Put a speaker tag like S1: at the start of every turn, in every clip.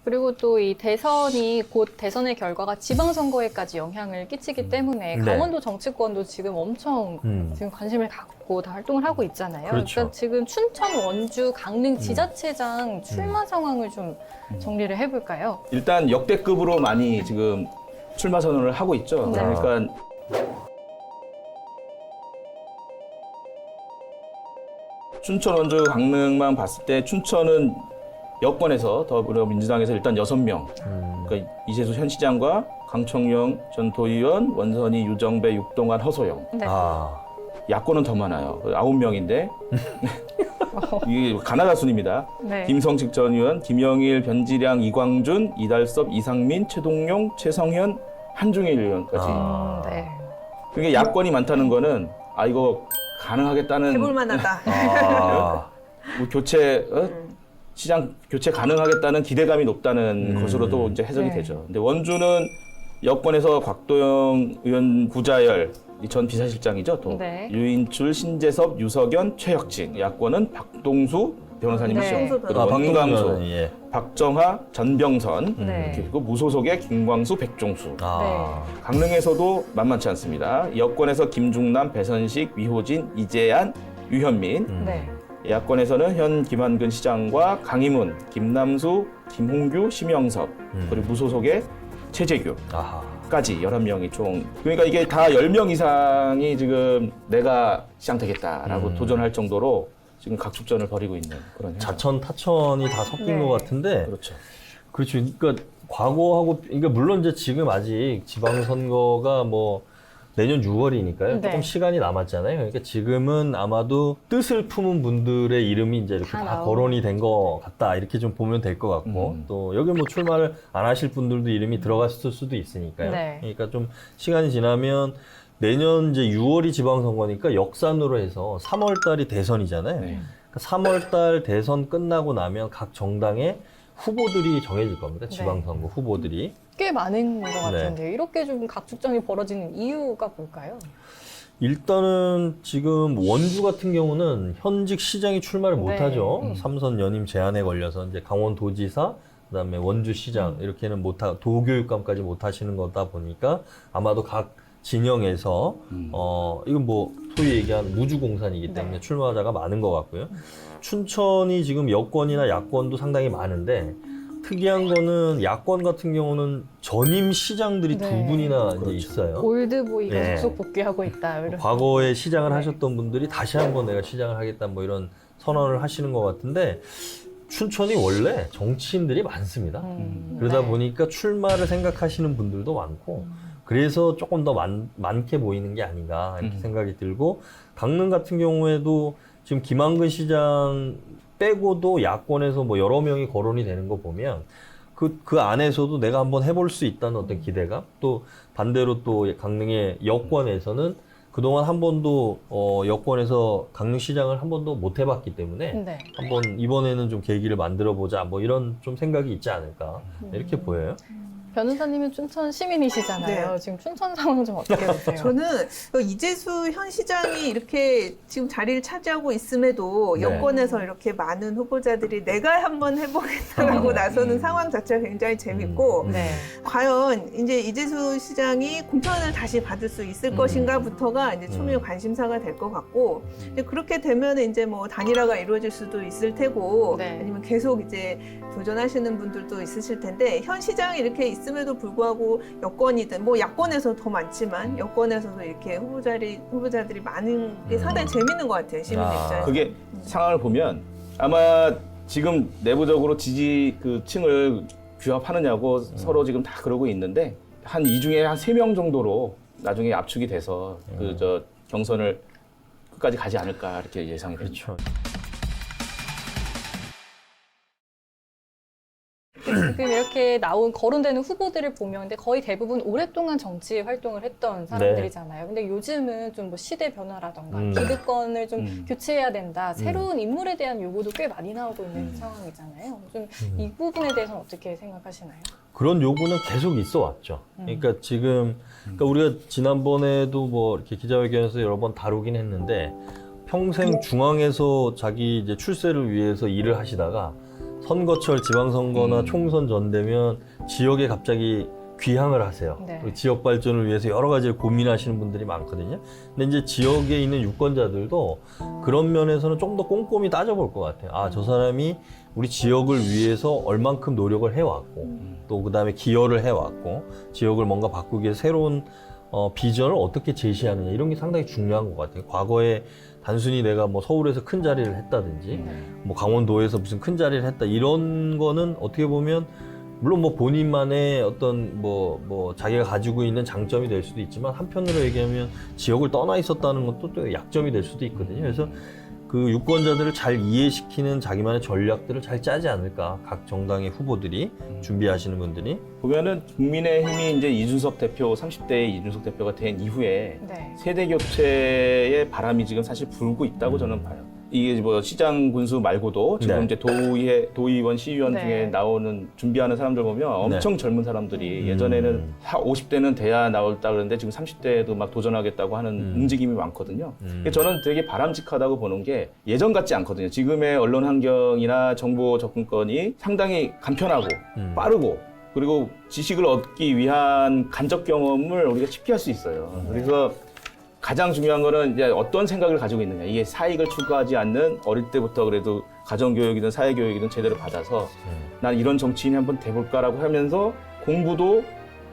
S1: 그리고 또 이 대선이 곧 대선의 결과가 지방선거에까지 영향을 끼치기 때문에
S2: 네.
S1: 강원도 정치권도 지금 엄청 지금 관심을 갖고 다 활동을 하고 있잖아요.
S2: 그렇죠.
S1: 그러니까 지금 춘천, 원주, 강릉 지자체장 출마 상황을 좀 정리를 해볼까요?
S3: 일단 역대급으로 많이 지금 출마 선언을 하고 있죠.
S1: 네.
S3: 그러니까 춘천, 원주, 강릉만 봤을 때 춘천은 여권에서 더불어민주당에서 일단 6명, 그러니까 이재수 현 시장과 강청영 전 도의원, 원선희, 유정배, 육동환, 허소영.
S1: 네.
S2: 아,
S3: 야권은 더 많아요. 9명인데 이게 가나다 순입니다.
S1: 네.
S3: 김성식 전 의원, 김영일, 변지량, 이광준, 이달섭, 이상민, 최동용, 최성현, 한중일 의원까지.
S1: 네.
S3: 그러니까 야권이 많다는 거는 이거 가능하겠다는
S4: 해볼 만하다.
S2: 아,
S3: 뭐 교체 시장 교체 가능하겠다는 기대감이 높다는 것으로도 이제 해석이
S1: 네.
S3: 되죠. 근데 원주는 여권에서 곽도영 의원 구자열 전 비서실장이죠. 또
S1: 네.
S3: 유인출, 신재섭, 유석연, 최혁진. 야권은 박동수 변호사님이시죠.
S1: 네.
S3: 그리고
S2: 아,
S3: 원광수,
S2: 박동수, 예.
S3: 박정하, 전병선,
S1: 네.
S3: 그리고 무소속의 김광수, 백종수.
S2: 아,
S3: 강릉에서도 만만치 않습니다. 여권에서 김중남, 배선식, 위호진, 이재안, 유현민.
S1: 네.
S3: 야권에서는 현 김한근 시장과 강희문, 김남수, 김홍규, 심영섭, 그리고 무소속의 최재규.
S2: 아하.
S3: 까지 11명이 총. 그러니까 이게 다 10명 이상이 지금 내가 시장 되겠다라고 도전할 정도로 지금 각축전을 벌이고 있는 그런 현상.
S2: 자천, 타천이 다 섞인
S1: 네.
S2: 것 같은데.
S3: 그렇죠.
S2: 그렇죠. 그러니까 과거하고, 그러니까 물론 이제 지금 아직 지방선거가 뭐 내년 6월이니까요.
S1: 네.
S2: 조금 시간이 남았잖아요. 그러니까 지금은 아마도 뜻을 품은 분들의 이름이 이제 이렇게
S1: 다
S2: 다
S1: 나오고.
S2: 거론이 된 것 같다. 이렇게 좀 보면 될 것 같고. 또 여기 뭐 출마를 안 하실 분들도 이름이 들어갔을 수도 있으니까요.
S1: 네.
S2: 그러니까 좀 시간이 지나면 내년 이제 6월이 지방선거니까 역산으로 해서 3월 달이 대선이잖아요.
S3: 네.
S2: 그러니까 3월 달 대선 끝나고 나면 각 정당의 후보들이 정해질 겁니다. 지방선거 후보들이.
S1: 꽤 많은 것
S2: 네.
S1: 같은데 이렇게 좀 각축전이 벌어지는 이유가 뭘까요?
S2: 일단은 지금 원주 같은 경우는 현직 시장이 출마를
S1: 네.
S2: 못하죠. 삼선 연임 제한에 걸려서 이제 강원도지사, 그다음에 원주시장 이렇게는 못하, 도교육감까지 못하시는 거다 보니까 아마도 각 진영에서 이건 뭐 소위 얘기한 무주공산이기 때문에
S1: 네.
S2: 출마자가 많은 것 같고요. 춘천이 지금 여권이나 야권도 상당히 많은데 특이한 거는 야권 같은 경우는 전임 시장들이
S1: 네.
S2: 두 분이나 이제
S3: 그렇죠.
S2: 있어요.
S1: 올드보이가
S2: 네.
S1: 속속 복귀하고 있다. 이런.
S2: 과거에 시장을
S1: 네.
S2: 하셨던 분들이 다시 한번 내가 시장을 하겠다 뭐 이런 선언을 하시는 것 같은데 춘천이 원래 정치인들이 많습니다. 그러다
S1: 네.
S2: 보니까 출마를 생각하시는 분들도 많고 그래서 조금 더 많게 보이는 게 아닌가 이렇게 생각이 들고 강릉 같은 경우에도 지금 김한근 시장 빼고도 야권에서 뭐 여러 명이 거론이 되는 거 보면 그 안에서도 내가 한번 해볼 수 있다는 어떤 기대감 또 반대로 또 강릉의 여권에서는 그동안 한 번도 여권에서 강릉시장을 한 번도 못 해봤기 때문에
S1: 네.
S2: 한번 이번에는 좀 계기를 만들어 보자 뭐 이런 좀 생각이 있지 않을까 이렇게 보여요.
S1: 변호사님은 춘천 시민이시잖아요.
S4: 네.
S1: 지금 춘천 상황 좀 어떻게 보세요?
S4: 저는 이재수 현 시장이 이렇게 지금 자리를 차지하고 있음에도
S2: 네.
S4: 여권에서 이렇게 많은 후보자들이 내가 한번 해보겠다라고 나서는 상황 자체가 굉장히 재밌고
S1: 네.
S4: 과연 이제 이재수 시장이 공천을 다시 받을 수 있을 것인가부터가 이제 초미의 관심사가 될 것 같고 이제 그렇게 되면 이제 뭐 단일화가 이루어질 수도 있을 테고
S1: 네.
S4: 아니면 계속 이제 도전하시는 분들도 있으실 텐데 현 시장이 이렇게 있음에도 불구하고 여권이든 뭐 야권에서 더 많지만 여권에서도 이렇게 후보자들이 많은 게 상당히 재밌는 것 같아요 시민
S2: 아.
S4: 입장에서.
S3: 그게 상황을 보면 아마 지금 내부적으로 지지 그 층을 규합하느냐고 서로 지금 다 그러고 있는데 한 이 중에 한 3명 정도로 나중에 압축이 돼서 그 저 경선을 끝까지 가지 않을까 이렇게 예상이 됩니다.
S2: 그렇죠.
S1: 지금 이렇게 거론되는 후보들을 보면 근데 거의 대부분 오랫동안 정치 활동을 했던 사람들이잖아요. 근데 요즘은 좀 뭐 시대 변화라던가 기득권을 좀 교체해야 된다. 새로운 인물에 대한 요구도 꽤 많이 나오고 있는 상황이잖아요. 좀 이 부분에 대해서는 어떻게 생각하시나요?
S2: 그런 요구는 계속 있어 왔죠. 그러니까 지금 그러니까 우리가 지난번에도 뭐 이렇게 기자회견에서 여러 번 다루긴 했는데 평생 중앙에서 자기 이제 출세를 위해서 일을 하시다가 선거철 지방선거나
S3: 음.
S2: 총선 전 되면 지역에 갑자기 귀향을 하세요.
S1: 네.
S2: 그리고 지역 발전을 위해서 여러 가지를 고민하시는 분들이 많거든요. 근데 이제 지역에 있는 유권자들도 그런 면에서는 좀 더 꼼꼼히 따져볼 것 같아요. 아, 저 사람이 우리 지역을 위해서 얼만큼 노력을 해왔고, 또 그다음에 기여를 해왔고, 지역을 뭔가 바꾸기 위해 새로운 비전을 어떻게 제시하느냐, 이런 게 상당히 중요한 것 같아요. 과거에 단순히 내가 뭐 서울에서 큰 자리를 했다든지, 뭐 강원도에서 무슨 큰 자리를 했다, 이런 거는 어떻게 보면 물론 뭐 본인만의 어떤 뭐 자기가 가지고 있는 장점이 될 수도 있지만, 한편으로 얘기하면 지역을 떠나 있었다는 것도 또 약점이 될 수도 있거든요. 그래서 그 유권자들을 잘 이해시키는 자기만의 전략들을 잘 짜지 않을까, 각 정당의 후보들이 준비하시는 분들이.
S3: 보면은 국민의힘이 이제 이준석 대표 30대의 이준석 대표가 된 이후에
S1: 네.
S3: 세대 교체의 바람이 지금 사실 불고 있다고 저는 봐요. 이게 뭐 시장 군수 말고도 지금
S2: 네.
S3: 이제 도의원, 시의원
S1: 네.
S3: 중에 나오는 준비하는 사람들 보면 엄청 젊은 사람들이 예전에는 50대는 돼야 나올다 그러는데 지금 30대에도 막 도전하겠다고 하는 움직임이 많거든요. 저는 되게 바람직하다고 보는 게 예전 같지 않거든요. 지금의 언론 환경이나 정보 접근권이 상당히 간편하고 빠르고, 그리고 지식을 얻기 위한 간접 경험을 우리가 쉽게 할 수 있어요. 그래서 가장 중요한 거는 이제 어떤 생각을 가지고 있느냐. 이게 사익을 추구하지 않는, 어릴 때부터 그래도 가정교육이든 사회교육이든 제대로 받아서 난 이런 정치인이 한번 돼볼까라고 하면서 공부도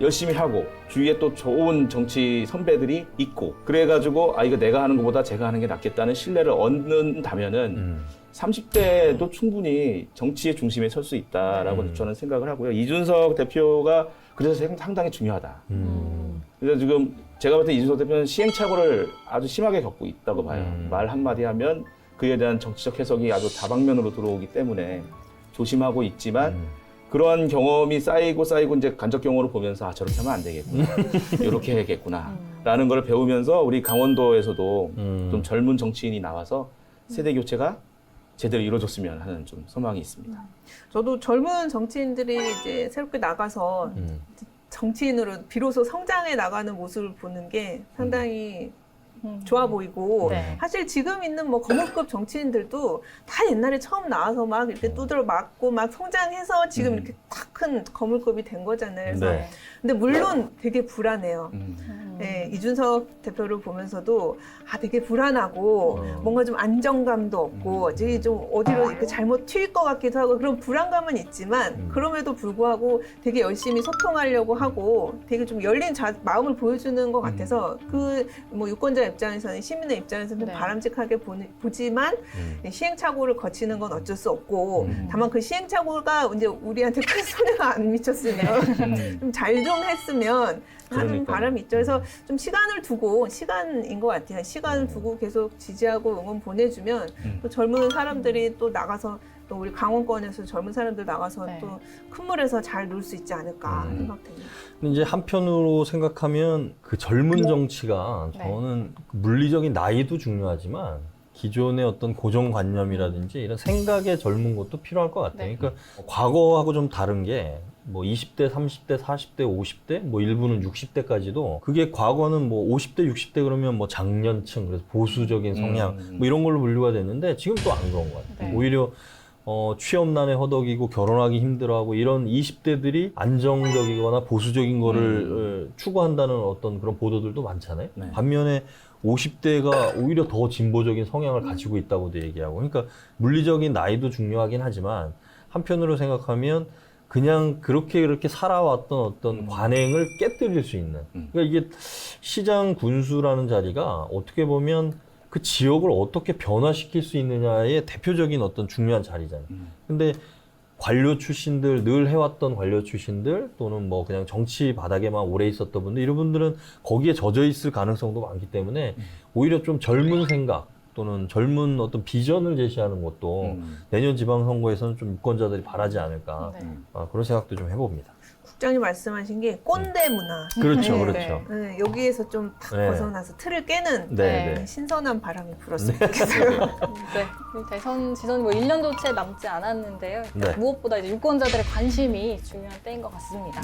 S3: 열심히 하고 주위에 또 좋은 정치 선배들이 있고, 그래가지고 아, 이거 내가 하는 것보다 제가 하는 게 낫겠다는 신뢰를 얻는다면은 30대도 충분히 정치의 중심에 설 수 있다라고 저는 생각을 하고요. 이준석 대표가 그래서 상당히 중요하다. 그래서 지금 제가 볼 때 이준석 대표는 시행착오를 아주 심하게 겪고 있다고 봐요. 말 한마디 하면 그에 대한 정치적 해석이 아주 다방면으로 들어오기 때문에 조심하고 있지만, 그러한 경험이 쌓이고 이제 간접 경험으로 보면서 아, 저렇게 하면 안 되겠구나. 이렇게 해야겠구나. 라는 걸 배우면서 우리 강원도에서도 좀 젊은 정치인이 나와서 세대 교체가 제대로 이루어졌으면 하는 좀 소망이 있습니다.
S4: 저도 젊은 정치인들이 이제 새롭게 나가서 정치인으로 비로소 성장해 나가는 모습을 보는 게 상당히 좋아 보이고,
S1: 네.
S4: 사실 지금 있는 뭐 거물급 정치인들도 다 옛날에 처음 나와서 막 이렇게 두드려 맞고 막 성장해서 지금 이렇게 딱 큰 거물급이 된 거잖아요. 그래서
S2: 네.
S4: 근데 물론 되게 불안해요. 네, 이준석 대표를 보면서도 아, 되게 불안하고 뭔가 좀 안정감도 없고 이제 좀 어디로 이렇게 잘못 튈 것 같기도 하고, 그런 불안감은 있지만 그럼에도 불구하고 되게 열심히 소통하려고 하고 되게 좀 열린 마음을 보여주는 것 같아서, 그 뭐 유권자 입장에서는, 시민의 입장에서는 좀
S1: 네.
S4: 바람직하게 보지만 시행착오를 거치는 건 어쩔 수 없고, 다만 그 시행착오가 이제 우리한테 큰 손해가 안 미쳤으면 좀 잘 좀 했으면 하는
S3: 그러니까요.
S4: 바람이 있죠. 그래서 좀 시간을 두고, 시간인 것 같아요. 시간을 두고 계속 지지하고 응원 보내주면 또 젊은 사람들이 또 나가서, 또 우리 강원권에서 젊은 사람들 나가서
S1: 네.
S4: 또 큰 물에서 잘 놀 수 있지 않을까 생각됩니다.
S2: 근데 이제 한편으로 생각하면 그 젊은 정치가
S1: 네.
S2: 저는 물리적인 나이도 중요하지만 기존의 어떤 고정관념이라든지 이런 생각의 젊은 것도 필요할 것 같아요.
S1: 네.
S2: 그러니까 과거하고 좀 다른 게 뭐 20대, 30대, 40대, 50대, 뭐 일부는 60대까지도, 그게 과거는 뭐 50대, 60대 그러면 뭐 장년층, 그래서 보수적인 성향 뭐 이런 걸로 분류가 됐는데, 지금 또 안 그런 것 같아요.
S1: 네.
S2: 오히려 취업난에 허덕이고 결혼하기 힘들어하고 이런 20대들이 안정적이거나 보수적인 거를 추구한다는 어떤 그런 보도들도 많잖아요.
S3: 네.
S2: 반면에 50대가 오히려 더 진보적인 성향을 가지고 있다고도 얘기하고, 그러니까 물리적인 나이도 중요하긴 하지만 한편으로 생각하면 그냥 그렇게 살아왔던 어떤 관행을 깨뜨릴 수 있는, 그러니까 이게 시장 군수라는 자리가 어떻게 보면 그 지역을 어떻게 변화시킬 수 있느냐의 대표적인 어떤 중요한 자리잖아요. 근데 관료 출신들, 늘 해왔던 관료 출신들, 또는 뭐 그냥 정치 바닥에만 오래 있었던 분들, 이런 분들은 거기에 젖어 있을 가능성도 많기 때문에 오히려 좀 젊은 생각 또는 젊은 어떤 비전을 제시하는 것도 내년 지방선거에서는 좀 유권자들이 바라지 않을까,
S1: 네.
S2: 그런 생각도 좀 해봅니다.
S4: 국장님 말씀하신 게 꼰대 문화.
S2: 그렇죠,
S1: 네.
S2: 그렇죠.
S4: 네, 여기에서 좀 탁
S2: 네.
S4: 벗어나서 틀을 깨는
S2: 네, 네.
S4: 신선한 바람이 불었으면 좋겠어요.
S1: 네, 대선 지선 뭐 1년도 채 남지 않았는데요.
S2: 네.
S1: 무엇보다 이제 유권자들의 관심이 중요한 때인 것 같습니다.